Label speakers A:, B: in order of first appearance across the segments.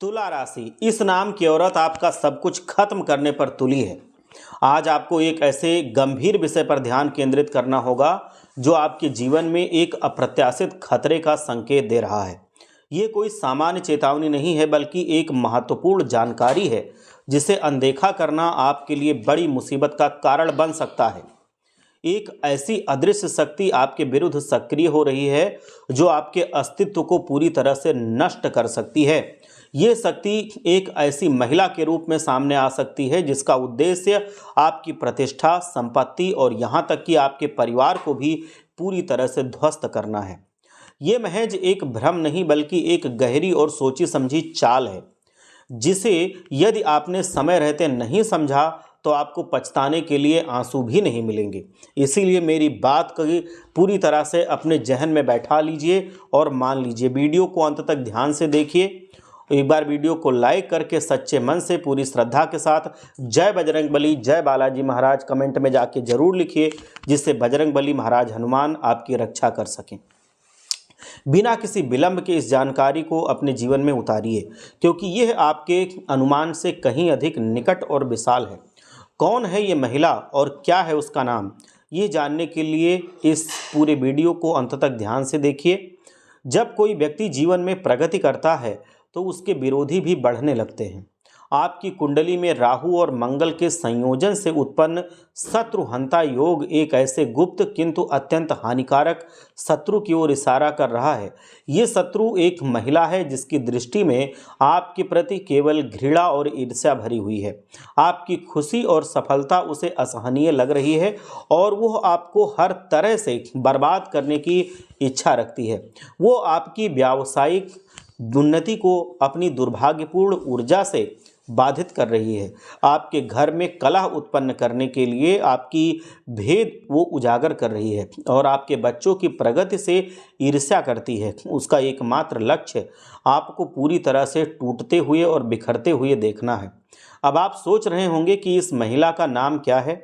A: तुला राशि, इस नाम की औरत आपका सब कुछ खत्म करने पर तुली है। आज आपको एक ऐसे गंभीर विषय पर ध्यान केंद्रित करना होगा जो आपके जीवन में एक अप्रत्याशित खतरे का संकेत दे रहा है। ये कोई सामान्य चेतावनी नहीं है, बल्कि एक महत्वपूर्ण जानकारी है जिसे अनदेखा करना आपके लिए बड़ी मुसीबत का कारण बन सकता है। एक ऐसी अदृश्य शक्ति आपके विरुद्ध सक्रिय हो रही है जो आपके अस्तित्व को पूरी तरह से नष्ट कर सकती है। ये शक्ति एक ऐसी महिला के रूप में सामने आ सकती है जिसका उद्देश्य आपकी प्रतिष्ठा, संपत्ति और यहाँ तक कि आपके परिवार को भी पूरी तरह से ध्वस्त करना है। ये महज एक भ्रम नहीं, बल्कि एक गहरी और सोची समझी चाल है जिसे यदि आपने समय रहते नहीं समझा तो आपको पछताने के लिए आंसू भी नहीं मिलेंगे। इसीलिए मेरी बात को पूरी तरह से अपने जहन में बैठा लीजिए और मान लीजिए। वीडियो को अंत तक ध्यान से देखिए। एक बार वीडियो को लाइक करके सच्चे मन से पूरी श्रद्धा के साथ जय बजरंगबली, जय बालाजी महाराज कमेंट में जाके जरूर लिखिए, जिससे बजरंगबली महाराज हनुमान आपकी रक्षा कर सकें। बिना किसी विलंब के इस जानकारी को अपने जीवन में उतारिए, क्योंकि यह आपके अनुमान से कहीं अधिक निकट और विशाल है। कौन है ये महिला और क्या है उसका नाम, ये जानने के लिए इस पूरे वीडियो को अंत तक ध्यान से देखिए। जब कोई व्यक्ति जीवन में प्रगति करता है तो उसके विरोधी भी बढ़ने लगते हैं। आपकी कुंडली में राहु और मंगल के संयोजन से उत्पन्न शत्रुहंता योग एक ऐसे गुप्त किंतु अत्यंत हानिकारक शत्रु की ओर इशारा कर रहा है। ये शत्रु एक महिला है जिसकी दृष्टि में आपके प्रति केवल घृणा और ईर्ष्या भरी हुई है। आपकी खुशी और सफलता उसे असहनीय लग रही है और वो आपको हर तरह से बर्बाद करने की इच्छा रखती है। वो आपकी व्यावसायिक उन्नति को अपनी दुर्भाग्यपूर्ण ऊर्जा से बाधित कर रही है। आपके घर में कलह उत्पन्न करने के लिए आपकी भेद वो उजागर कर रही है और आपके बच्चों की प्रगति से ईर्ष्या करती है। उसका एकमात्र लक्ष्य आपको पूरी तरह से टूटते हुए और बिखरते हुए देखना है। अब आप सोच रहे होंगे कि इस महिला का नाम क्या है।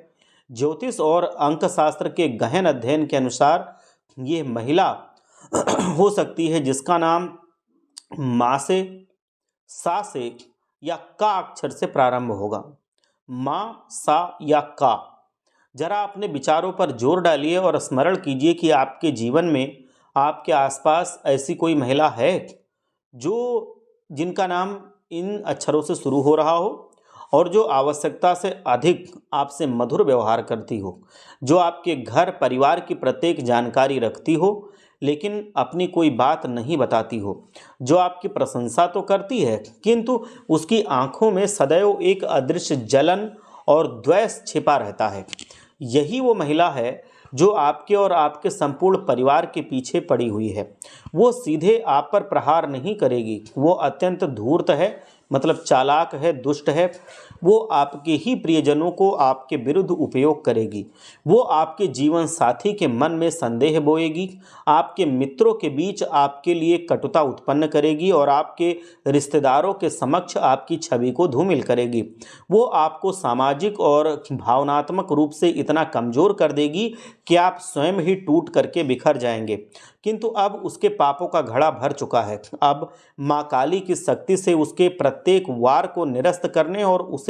A: ज्योतिष और अंकशास्त्र के गहन अध्ययन के अनुसार ये महिला हो सकती है जिसका नाम माँ से, सा से या का अक्षर से प्रारंभ होगा। माँ, सा या का। जरा अपने विचारों पर जोर डालिए और स्मरण कीजिए कि आपके जीवन में आपके आसपास ऐसी कोई महिला है जिनका नाम इन अक्षरों से शुरू हो रहा हो और जो आवश्यकता से अधिक आपसे मधुर व्यवहार करती हो, जो आपके घर परिवार की प्रत्येक जानकारी रखती हो लेकिन अपनी कोई बात नहीं बताती हो, जो आपकी प्रशंसा तो करती है किंतु उसकी आंखों में सदैव एक अदृश्य जलन और द्वेष छिपा रहता है। यही वो महिला है जो आपके और आपके संपूर्ण परिवार के पीछे पड़ी हुई है। वो सीधे आप पर प्रहार नहीं करेगी, वो अत्यंत धूर्त है, मतलब चालाक है, दुष्ट है। वो आपके ही प्रियजनों को आपके विरुद्ध उपयोग करेगी। वो आपके जीवन साथी के मन में संदेह बोएगी, आपके मित्रों के बीच आपके लिए कटुता उत्पन्न करेगी और आपके रिश्तेदारों के समक्ष आपकी छवि को धूमिल करेगी। वो आपको सामाजिक और भावनात्मक रूप से इतना कमज़ोर कर देगी कि आप स्वयं ही टूट करके बिखर जाएंगे। किंतु अब उसके पापों का घड़ा भर चुका है। अब माँ काली की शक्ति से उसके प्रत्येक वार को निरस्त करने और उसे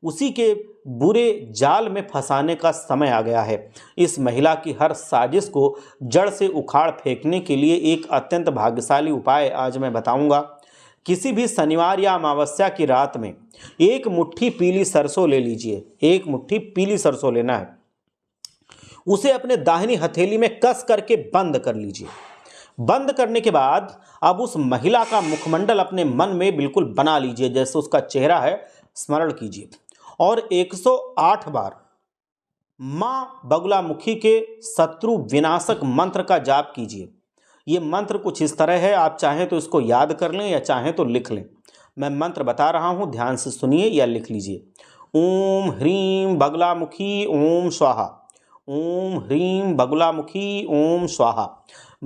A: उसी के बुरे जाल में फंसाने का समय आ गया है। इस महिला की हर साजिश को जड़ से उखाड़ फेंकने के लिए एक अत्यंत भाग्यशाली उपाय आज मैं बताऊंगा। किसी भी शनिवार या अमावस्या की रात में एक मुट्ठी पीली सरसों ले लीजिए। एक मुट्ठी पीली सरसों लेना है, उसे अपने दाहिनी हथेली में कस करके बंद कर लीजिए। बंद करने के बाद अब उस महिला का मुखमंडल अपने मन में बिल्कुल बना लीजिए, जैसे उसका चेहरा है, स्मरण कीजिए और 108 बार माँ बगुलामुखी के शत्रु विनाशक मंत्र का जाप कीजिए। ये मंत्र कुछ इस तरह है, आप चाहें तो इसको याद कर लें या चाहें तो लिख लें। मैं मंत्र बता रहा हूँ, ध्यान से सुनिए या लिख लीजिए। ओम ह्रीं बगलामुखी ओम स्वाहा। ओम ह्रीं बगुलामुखी ओम स्वाहा।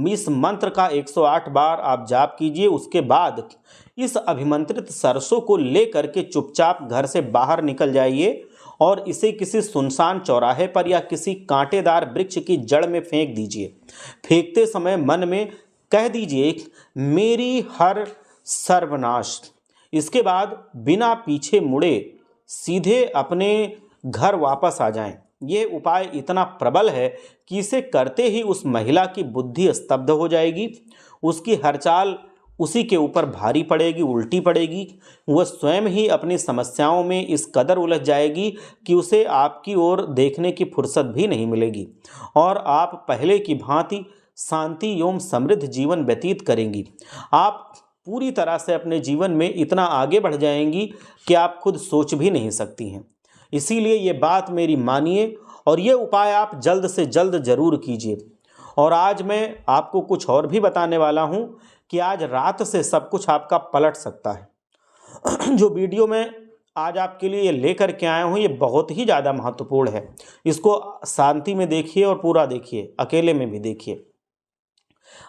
A: इस मंत्र का 108 बार आप जाप कीजिए। उसके बाद इस अभिमंत्रित सरसों को लेकर के चुपचाप घर से बाहर निकल जाइए और इसे किसी सुनसान चौराहे पर या किसी कांटेदार वृक्ष की जड़ में फेंक दीजिए। फेंकते समय मन में कह दीजिए, मेरी हर सर्वनाश, इसके बाद बिना पीछे मुड़े सीधे अपने घर वापस आ जाएं। यह उपाय इतना प्रबल है कि इसे करते ही उस महिला की बुद्धि स्तब्ध हो जाएगी, उसकी हर चाल उसी के ऊपर भारी पड़ेगी, उल्टी पड़ेगी। वह स्वयं ही अपनी समस्याओं में इस कदर उलझ जाएगी कि उसे आपकी ओर देखने की फुर्सत भी नहीं मिलेगी और आप पहले की भांति शांति एवं समृद्ध जीवन व्यतीत करेंगी। आप पूरी तरह से अपने जीवन में इतना आगे बढ़ जाएंगी कि आप खुद सोच भी नहीं सकती हैं। इसीलिए ये बात मेरी मानिए और ये उपाय आप जल्द से जल्द ज़रूर कीजिए। और आज मैं आपको कुछ और भी बताने वाला हूँ कि आज रात से सब कुछ आपका पलट सकता है। जो वीडियो मैं आज आपके लिए लेकर के आया हूँ ये बहुत ही ज़्यादा महत्वपूर्ण है। इसको शांति में देखिए और पूरा देखिए, अकेले में भी देखिए।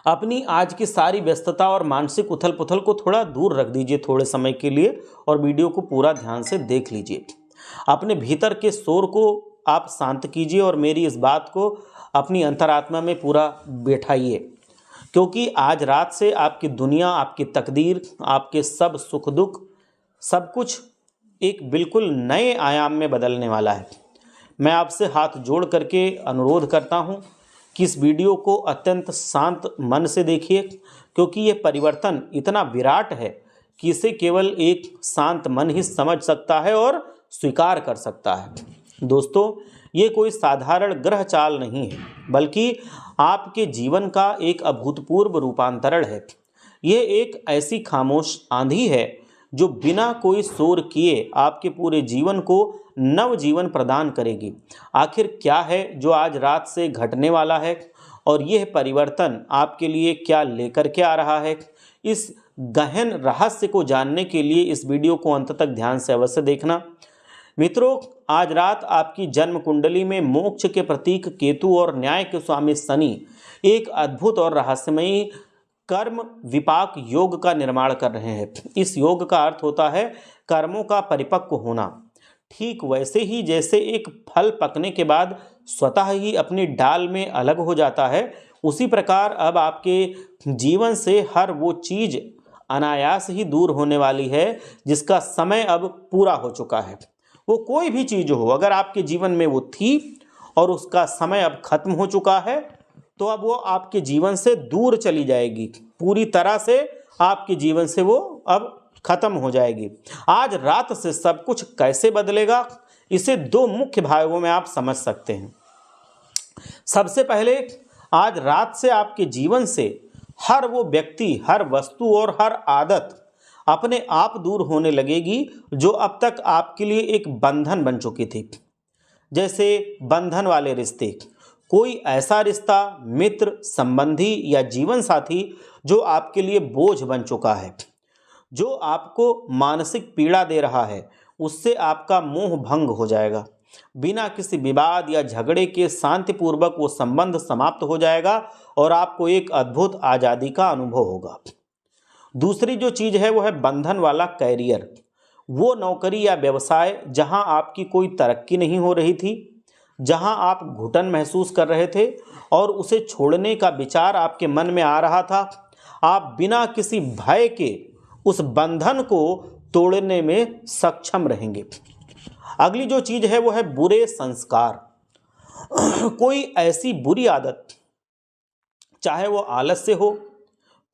A: अपनी आज की सारी व्यस्तता और मानसिक उथल पुथल को थोड़ा दूर रख दीजिए थोड़े समय के लिए और वीडियो को पूरा ध्यान से देख लीजिए। अपने भीतर के शोर को आप शांत कीजिए और मेरी इस बात को अपनी अंतरात्मा में पूरा बैठाइए, क्योंकि आज रात से आपकी दुनिया, आपकी तकदीर, आपके सब सुख दुख, सब कुछ एक बिल्कुल नए आयाम में बदलने वाला है। मैं आपसे हाथ जोड़ करके अनुरोध करता हूँ कि इस वीडियो को अत्यंत शांत मन से देखिए, क्योंकि ये परिवर्तन इतना विराट है कि इसे केवल एक शांत मन ही समझ सकता है और स्वीकार कर सकता है। दोस्तों, ये कोई साधारण ग्रह चाल नहीं है, बल्कि आपके जीवन का एक अभूतपूर्व रूपांतरण है। यह एक ऐसी खामोश आंधी है जो बिना कोई शोर किए आपके पूरे जीवन को नव जीवन प्रदान करेगी। आखिर क्या है जो आज रात से घटने वाला है और यह परिवर्तन आपके लिए क्या लेकर के आ रहा है? इस गहन रहस्य को जानने के लिए इस वीडियो को अंत तक ध्यान से अवश्य देखना। मित्रों, आज रात आपकी जन्म कुंडली में मोक्ष के प्रतीक केतु और न्याय के स्वामी शनि एक अद्भुत और रहस्यमयी कर्म विपाक योग का निर्माण कर रहे हैं। इस योग का अर्थ होता है कर्मों का परिपक्व होना। ठीक वैसे ही जैसे एक फल पकने के बाद स्वतः ही अपनी डाल में अलग हो जाता है, उसी प्रकार अब आपके जीवन से हर वो चीज़ अनायास ही दूर होने वाली है जिसका समय अब पूरा हो चुका है। वो कोई भी चीज़ हो, अगर आपके जीवन में वो थी और उसका समय अब खत्म हो चुका है, तो अब वो आपके जीवन से दूर चली जाएगी, पूरी तरह से आपके जीवन से वो अब खत्म हो जाएगी। आज रात से सब कुछ कैसे बदलेगा, इसे दो मुख्य भागों में आप समझ सकते हैं। सबसे पहले, आज रात से आपके जीवन से हर वो व्यक्ति, हर वस्तु और हर आदत अपने आप दूर होने लगेगी जो अब तक आपके लिए एक बंधन बन चुकी थी। जैसे बंधन वाले रिश्ते, कोई ऐसा रिश्ता, मित्र, संबंधी या जीवन साथी जो आपके लिए बोझ बन चुका है, जो आपको मानसिक पीड़ा दे रहा है, उससे आपका मोह भंग हो जाएगा। बिना किसी विवाद या झगड़े के शांतिपूर्वक वो संबंध समाप्त हो जाएगा और आपको एक अद्भुत आज़ादी का अनुभव होगा। दूसरी जो चीज़ है वो है बंधन वाला कैरियर, वो नौकरी या व्यवसाय जहां आपकी कोई तरक्की नहीं हो रही थी, जहां आप घुटन महसूस कर रहे थे और उसे छोड़ने का विचार आपके मन में आ रहा था। आप बिना किसी भय के उस बंधन को तोड़ने में सक्षम रहेंगे। अगली जो चीज़ है वो है बुरे संस्कार। कोई ऐसी बुरी आदत, चाहे वो आलस्य हो,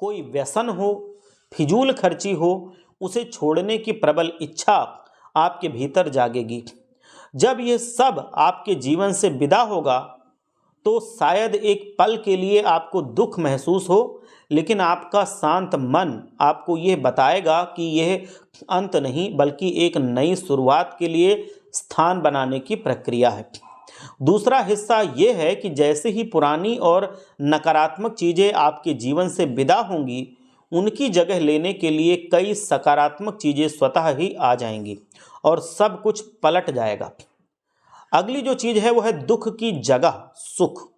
A: कोई व्यसन हो, फिजूल खर्ची हो, उसे छोड़ने की प्रबल इच्छा आपके भीतर जागेगी। जब ये सब आपके जीवन से विदा होगा तो शायद एक पल के लिए आपको दुख महसूस हो, लेकिन आपका शांत मन आपको यह बताएगा कि यह अंत नहीं बल्कि एक नई शुरुआत के लिए स्थान बनाने की प्रक्रिया है। दूसरा हिस्सा यह है कि जैसे ही पुरानी और नकारात्मक चीज़ें आपके जीवन से विदा होंगी, उनकी जगह लेने के लिए कई सकारात्मक चीज़ें स्वतः ही आ जाएंगी और सब कुछ पलट जाएगा। अगली जो चीज़ है वो है दुख की जगह सुख।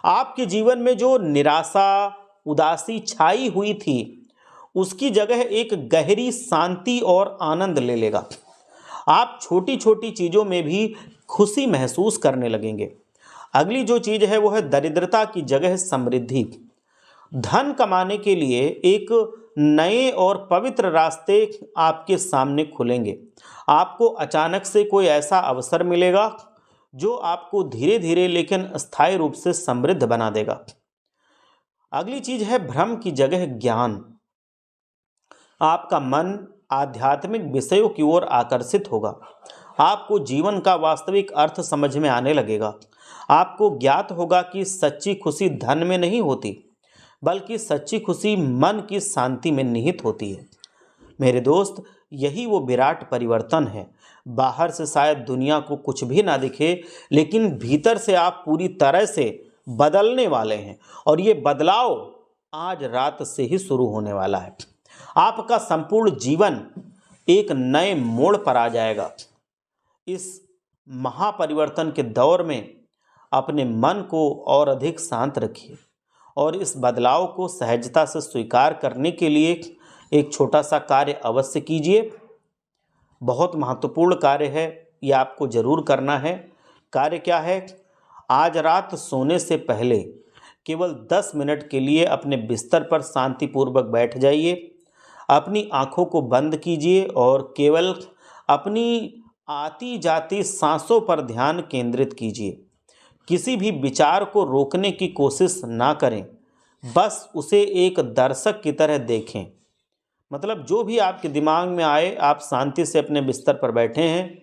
A: आपके जीवन में जो निराशा, उदासी छाई हुई थी, उसकी जगह एक गहरी शांति और आनंद ले लेगा। आप छोटी छोटी चीज़ों में भी खुशी महसूस करने लगेंगे। अगली जो चीज़ है वो है दरिद्रता की जगह समृद्धि। धन कमाने के लिए एक नए और पवित्र रास्ते आपके सामने खुलेंगे। आपको अचानक से कोई ऐसा अवसर मिलेगा जो आपको धीरे धीरे लेकिन स्थायी रूप से समृद्ध बना देगा। अगली चीज है भ्रम की जगह ज्ञान। आपका मन आध्यात्मिक विषयों की ओर आकर्षित होगा। आपको जीवन का वास्तविक अर्थ समझ में आने लगेगा। आपको ज्ञात होगा कि सच्ची खुशी धन में नहीं होती, बल्कि सच्ची खुशी मन की शांति में निहित होती है। मेरे दोस्त, यही वो विराट परिवर्तन है। बाहर से शायद दुनिया को कुछ भी ना दिखे, लेकिन भीतर से आप पूरी तरह से बदलने वाले हैं, और ये बदलाव आज रात से ही शुरू होने वाला है। आपका संपूर्ण जीवन एक नए मोड़ पर आ जाएगा। इस महापरिवर्तन के दौर में अपने मन को और अधिक शांत रखिए और इस बदलाव को सहजता से स्वीकार करने के लिए एक छोटा सा कार्य अवश्य कीजिए। बहुत महत्वपूर्ण कार्य है, ये आपको जरूर करना है। कार्य क्या है? आज रात सोने से पहले केवल 10 मिनट के लिए अपने बिस्तर पर शांतिपूर्वक बैठ जाइए। अपनी आँखों को बंद कीजिए और केवल अपनी आती जाती सांसों पर ध्यान केंद्रित कीजिए। किसी भी विचार को रोकने की कोशिश ना करें, बस उसे एक दर्शक की तरह देखें। मतलब जो भी आपके दिमाग में आए, आप शांति से अपने बिस्तर पर बैठे हैं,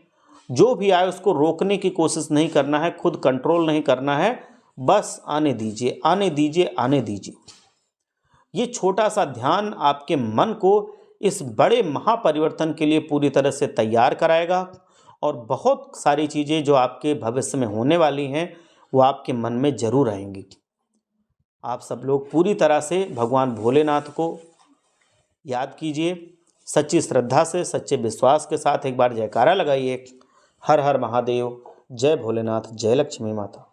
A: जो भी आए उसको रोकने की कोशिश नहीं करना है, खुद कंट्रोल नहीं करना है, बस आने दीजिए, आने दीजिए, आने दीजिए। ये छोटा सा ध्यान आपके मन को इस बड़े महापरिवर्तन के लिए पूरी तरह से तैयार कराएगा और बहुत सारी चीज़ें जो आपके भविष्य में होने वाली हैं वो आपके मन में जरूर आएंगी। आप सब लोग पूरी तरह से भगवान भोलेनाथ को याद कीजिए, सच्ची श्रद्धा से, सच्चे विश्वास के साथ एक बार जयकारा लगाइए। हर हर महादेव, जय भोलेनाथ, जय लक्ष्मी माता।